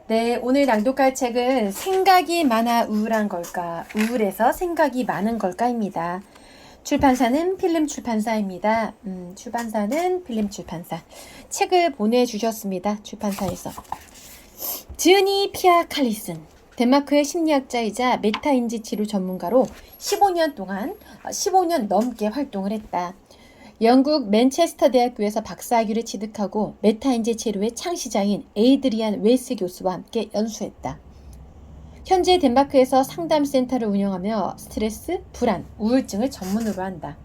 네, 오늘 낭독할 책은 생각이 많아 우울한 걸까? 우울해서 생각이 많은 걸까입니다. 출판사는 필름 출판사입니다. 출판사는 필름 출판사. 책을 보내주셨습니다. 출판사에서. 즈니 피아 칼리슨. 덴마크의 심리학자이자 메타인지 치료 전문가로 15년 넘게 활동을 했다. 영국 맨체스터 대학교에서 박사학위를 취득하고 메타인지 치료의 창시자인 에이드리안 웨이스 교수와 함께 연수했다. 현재 덴마크에서 상담센터를 운영하며 스트레스, 불안, 우울증을 전문으로 한다.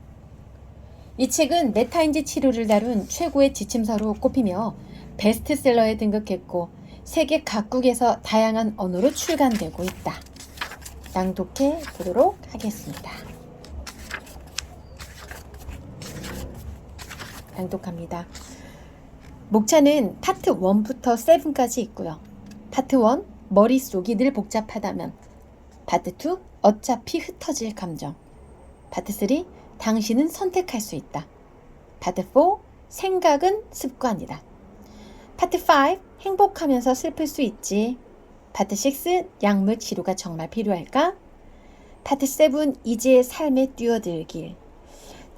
이 책은 메타인지 치료를 다룬 최고의 지침서로 꼽히며 베스트셀러에 등극했고 세계 각국에서 다양한 언어로 출간되고 있다. 낭독해 보도록 하겠습니다. 낭독합니다. 목차는 파트 1부터 7까지 있고요. 파트 1, 머릿속이 늘 복잡하다면. 파트 2, 어차피 흩어질 감정. 파트 3, 당신은 선택할 수 있다. 파트 4, 생각은 습관이다. 파트 5, 행복하면서 슬플 수 있지. 파트 6, 약물 치료가 정말 필요할까? 파트 7, 이제 삶에 뛰어들길.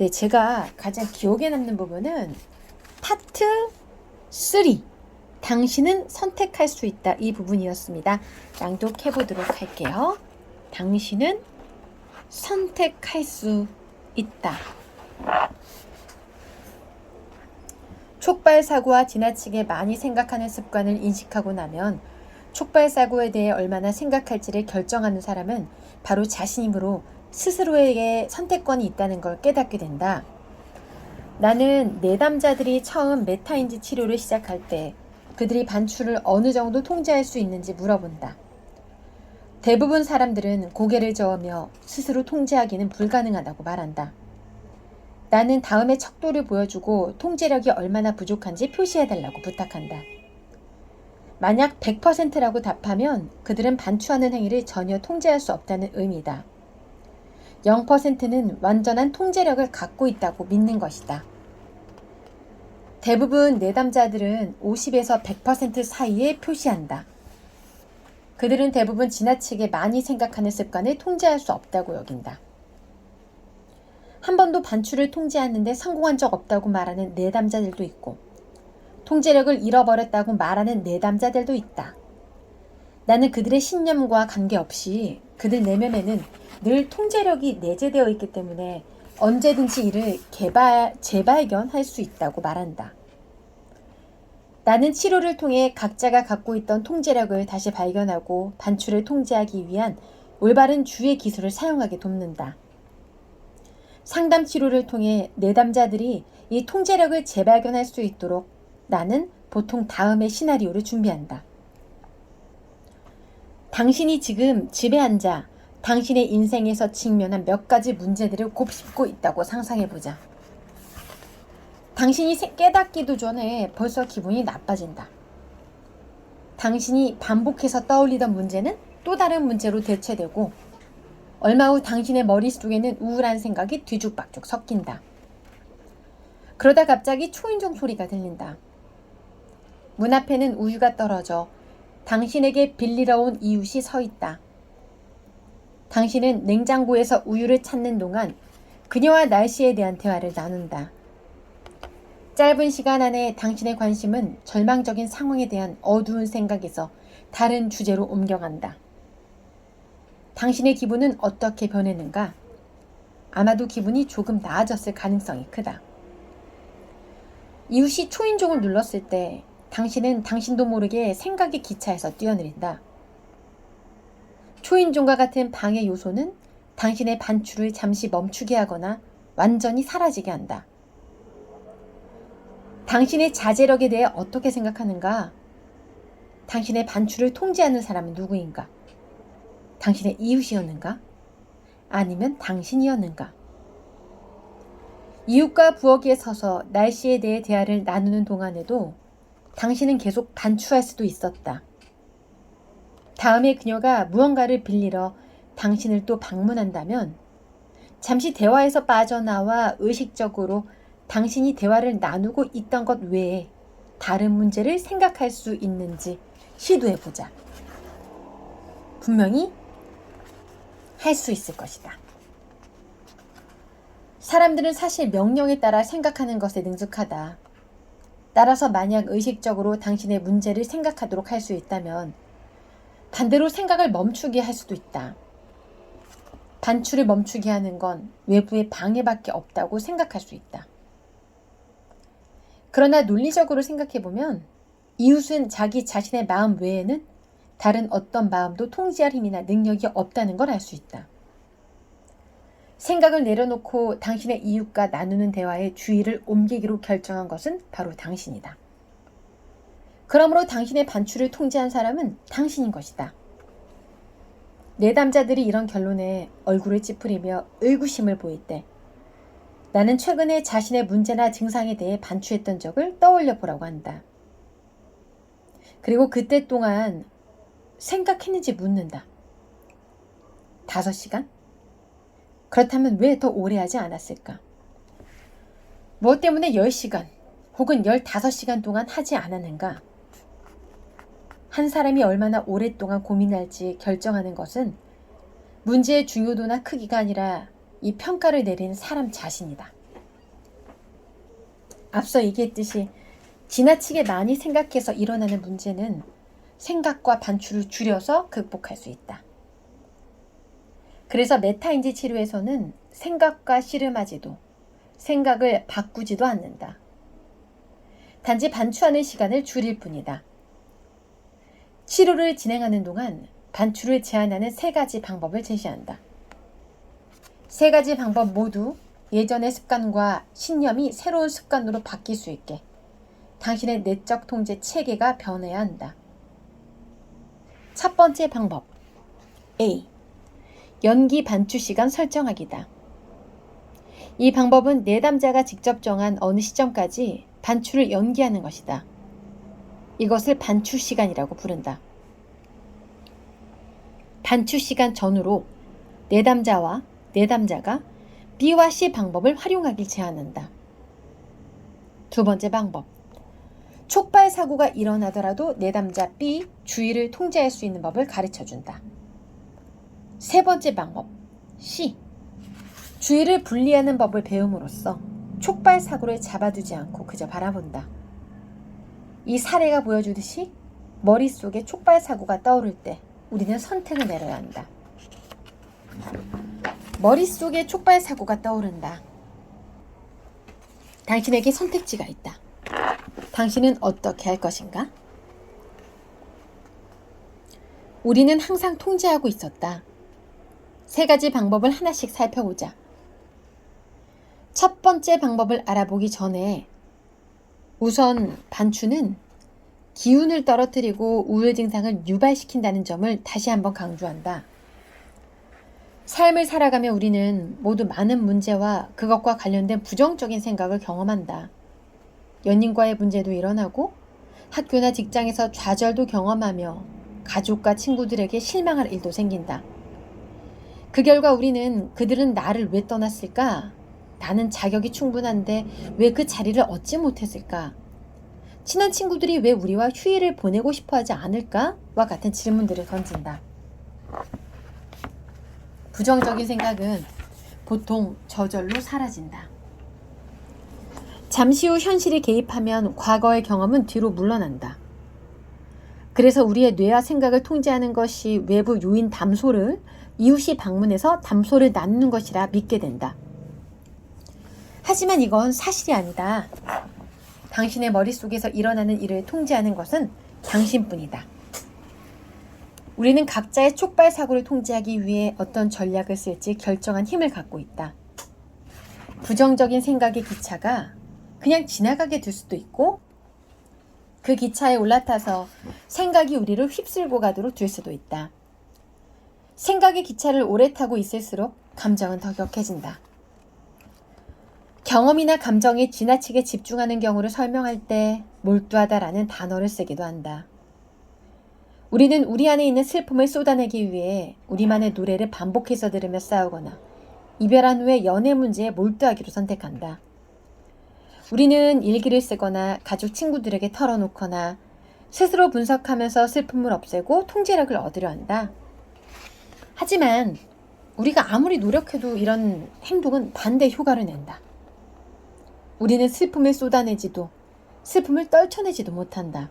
네, 제가 가장 기억에 남는 부분은 파트 3, 당신은 선택할 수 있다. 이 부분이었습니다. 낭독해 보도록 할게요. 당신은 선택할 수 있다. 촉발사고와 지나치게 많이 생각하는 습관을 인식하고 나면 촉발사고에 대해 얼마나 생각할지를 결정하는 사람은 바로 자신이므로 스스로에게 선택권이 있다는 걸 깨닫게 된다. 나는 내담자들이 처음 메타인지 치료를 시작할 때 그들이 반추를 어느 정도 통제할 수 있는지 물어본다. 대부분 사람들은 고개를 저으며 스스로 통제하기는 불가능하다고 말한다. 나는 다음에 척도를 보여주고 통제력이 얼마나 부족한지 표시해달라고 부탁한다. 만약 100%라고 답하면 그들은 반추하는 행위를 전혀 통제할 수 없다는 의미다. 0%는 완전한 통제력을 갖고 있다고 믿는 것이다. 대부분 내담자들은 50에서 100% 사이에 표시한다. 그들은 대부분 지나치게 많이 생각하는 습관을 통제할 수 없다고 여긴다. 한 번도 반추를 통제하는데 성공한 적 없다고 말하는 내담자들도 있고 통제력을 잃어버렸다고 말하는 내담자들도 있다. 나는 그들의 신념과 관계없이 그들 내면에는 늘 통제력이 내재되어 있기 때문에 언제든지 이를 재발견할 수 있다고 말한다. 나는 치료를 통해 각자가 갖고 있던 통제력을 다시 발견하고 반추를 통제하기 위한 올바른 주의 기술을 사용하게 돕는다. 상담 치료를 통해 내담자들이 이 통제력을 재발견할 수 있도록 나는 보통 다음의 시나리오를 준비한다. 당신이 지금 집에 앉아 당신의 인생에서 직면한 몇 가지 문제들을 곱씹고 있다고 상상해보자. 당신이 깨닫기도 전에 벌써 기분이 나빠진다. 당신이 반복해서 떠올리던 문제는 또 다른 문제로 대체되고 얼마 후 당신의 머릿속에는 우울한 생각이 뒤죽박죽 섞인다. 그러다 갑자기 초인종 소리가 들린다. 문 앞에는 우유가 떨어져 당신에게 빌리러 온 이웃이 서 있다. 당신은 냉장고에서 우유를 찾는 동안 그녀와 날씨에 대한 대화를 나눈다. 짧은 시간 안에 당신의 관심은 절망적인 상황에 대한 어두운 생각에서 다른 주제로 옮겨간다. 당신의 기분은 어떻게 변했는가? 아마도 기분이 조금 나아졌을 가능성이 크다. 이웃이 초인종을 눌렀을 때 당신은 당신도 모르게 생각의 기차에서 뛰어내린다. 초인종과 같은 방해 요소는 당신의 반추를 잠시 멈추게 하거나 완전히 사라지게 한다. 당신의 자제력에 대해 어떻게 생각하는가? 당신의 반추를 통제하는 사람은 누구인가? 당신의 이웃이었는가? 아니면 당신이었는가? 이웃과 부엌에 서서 날씨에 대해 대화를 나누는 동안에도 당신은 계속 반추할 수도 있었다. 다음에 그녀가 무언가를 빌리러 당신을 또 방문한다면 잠시 대화에서 빠져나와 의식적으로 당신이 대화를 나누고 있던 것 외에 다른 문제를 생각할 수 있는지 시도해보자. 분명히 할 수 있을 것이다. 사람들은 사실 명령에 따라 생각하는 것에 능숙하다. 따라서 만약 의식적으로 당신의 문제를 생각하도록 할 수 있다면 반대로 생각을 멈추게 할 수도 있다. 반출을 멈추게 하는 건 외부의 방해밖에 없다고 생각할 수 있다. 그러나 논리적으로 생각해보면 이웃은 자기 자신의 마음 외에는 다른 어떤 마음도 통제할 힘이나 능력이 없다는 걸 알 수 있다. 생각을 내려놓고 당신의 이웃과 나누는 대화에 주의를 옮기기로 결정한 것은 바로 당신이다. 그러므로 당신의 반출을 통제한 사람은 당신인 것이다. 내담자들이 이런 결론에 얼굴을 찌푸리며 의구심을 보일 때 나는 최근에 자신의 문제나 증상에 대해 반추했던 적을 떠올려 보라고 한다. 그리고 그때 동안 생각했는지 묻는다. 5시간? 그렇다면 왜 더 오래 하지 않았을까? 무엇 때문에 10시간 혹은 15시간 동안 하지 않았는가? 한 사람이 얼마나 오랫동안 고민할지 결정하는 것은 문제의 중요도나 크기가 아니라 이 평가를 내리는 사람 자신이다. 앞서 얘기했듯이 지나치게 많이 생각해서 일어나는 문제는 생각과 반출을 줄여서 극복할 수 있다. 그래서 메타인지 치료에서는 생각과 씨름하지도 생각을 바꾸지도 않는다. 단지 반추하는 시간을 줄일 뿐이다. 치료를 진행하는 동안 반출을 제한하는 3가지 방법을 제시한다. 3가지 방법 모두 예전의 습관과 신념이 새로운 습관으로 바뀔 수 있게 당신의 내적 통제 체계가 변해야 한다. 첫 번째 방법 A. 연기 반추 시간 설정하기다. 이 방법은 내담자가 직접 정한 어느 시점까지 반추를 연기하는 것이다. 이것을 반추 시간이라고 부른다. 반추 시간 전후로 내담자가 B와 C 방법을 활용하길 제안한다. 두 번째 방법. 촉발 사고가 일어나더라도 내담자 B 주의를 통제할 수 있는 법을 가르쳐준다. 세 번째 방법. C. 주의를 분리하는 법을 배움으로써 촉발 사고를 잡아두지 않고 그저 바라본다. 이 사례가 보여주듯이 머릿속에 촉발 사고가 떠오를 때 우리는 선택을 내려야 한다. 머릿속에 촉발 사고가 떠오른다. 당신에게 선택지가 있다. 당신은 어떻게 할 것인가? 우리는 항상 통제하고 있었다. 3가지 방법을 하나씩 살펴보자. 첫 번째 방법을 알아보기 전에 우선 반추는 기운을 떨어뜨리고 우울 증상을 유발시킨다는 점을 다시 한번 강조한다. 삶을 살아가며 우리는 모두 많은 문제와 그것과 관련된 부정적인 생각을 경험한다. 연인과의 문제도 일어나고 학교나 직장에서 좌절도 경험하며 가족과 친구들에게 실망할 일도 생긴다. 그 결과 우리는 그들은 나를 왜 떠났을까? 나는 자격이 충분한데 왜 그 자리를 얻지 못했을까? 친한 친구들이 왜 우리와 휴일을 보내고 싶어 하지 않을까? 와 같은 질문들을 던진다. 부정적인 생각은 보통 저절로 사라진다. 잠시 후 현실이 개입하면 과거의 경험은 뒤로 물러난다. 그래서 우리의 뇌와 생각을 통제하는 것이 외부 요인 담소를 이웃이 방문해서 담소를 나누는 것이라 믿게 된다. 하지만 이건 사실이 아니다. 당신의 머릿속에서 일어나는 일을 통제하는 것은 당신뿐이다. 우리는 각자의 촉발 사고를 통제하기 위해 어떤 전략을 쓸지 결정한 힘을 갖고 있다. 부정적인 생각의 기차가 그냥 지나가게 될 수도 있고 그 기차에 올라타서 생각이 우리를 휩쓸고 가도록 될 수도 있다. 생각의 기차를 오래 타고 있을수록 감정은 더 격해진다. 경험이나 감정에 지나치게 집중하는 경우를 설명할 때 몰두하다라는 단어를 쓰기도 한다. 우리는 우리 안에 있는 슬픔을 쏟아내기 위해 우리만의 노래를 반복해서 들으며 싸우거나 이별한 후에 연애 문제에 몰두하기로 선택한다. 우리는 일기를 쓰거나 가족 친구들에게 털어놓거나 스스로 분석하면서 슬픔을 없애고 통제력을 얻으려 한다. 하지만 우리가 아무리 노력해도 이런 행동은 반대 효과를 낸다. 우리는 슬픔을 쏟아내지도 슬픔을 떨쳐내지도 못한다.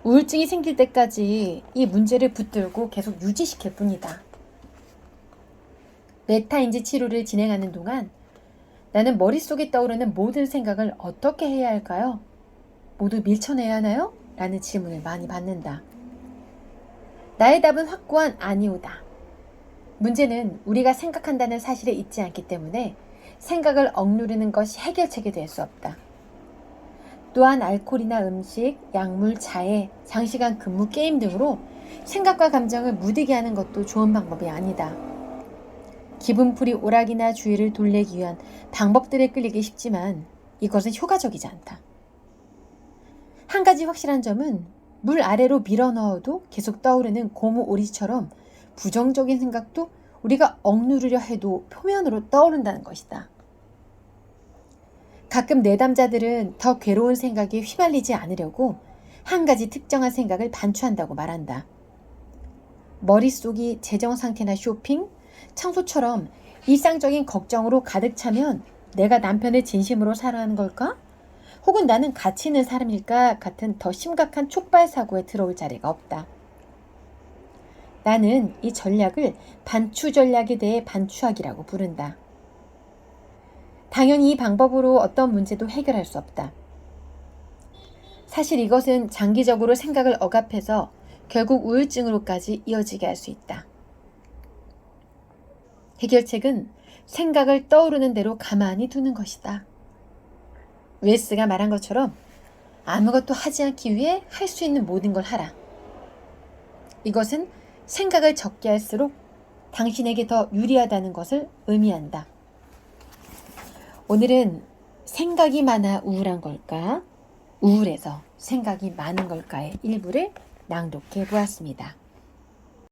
우울증이 생길 때까지 이 문제를 붙들고 계속 유지시킬 뿐이다. 메타인지 치료를 진행하는 동안 나는 머릿속에 떠오르는 모든 생각을 어떻게 해야 할까요? 모두 밀쳐내야 하나요? 라는 질문을 많이 받는다. 나의 답은 확고한 아니오다. 문제는 우리가 생각한다는 사실에 있지 않기 때문에 생각을 억누르는 것이 해결책이 될 수 없다. 또한 알코올이나 음식, 약물, 자해, 장시간 근무, 게임 등으로 생각과 감정을 무디게 하는 것도 좋은 방법이 아니다. 기분풀이 오락이나 주의를 돌리기 위한 방법들에 끌리기 쉽지만 이것은 효과적이지 않다. 한 가지 확실한 점은 물 아래로 밀어 넣어도 계속 떠오르는 고무 오리처럼 부정적인 생각도 우리가 억누르려 해도 표면으로 떠오른다는 것이다. 가끔 내담자들은 더 괴로운 생각에 휘말리지 않으려고 한 가지 특정한 생각을 반추한다고 말한다. 머릿속이 재정 상태나 쇼핑, 청소처럼 일상적인 걱정으로 가득 차면 내가 남편을 진심으로 사랑하는 걸까? 혹은 나는 가치 있는 사람일까? 같은 더 심각한 촉발 사고에 들어올 자리가 없다. 나는 이 전략을 반추 전략에 대해 반추하기라고 부른다. 당연히 이 방법으로 어떤 문제도 해결할 수 없다. 사실 이것은 장기적으로 생각을 억압해서 결국 우울증으로까지 이어지게 할 수 있다. 해결책은 생각을 떠오르는 대로 가만히 두는 것이다. 웨스가 말한 것처럼 아무것도 하지 않기 위해 할 수 있는 모든 걸 하라. 이것은 생각을 적게 할수록 당신에게 더 유리하다는 것을 의미한다. 오늘은 생각이 많아 우울한 걸까? 우울해서 생각이 많은 걸까의 일부를 낭독해 보았습니다.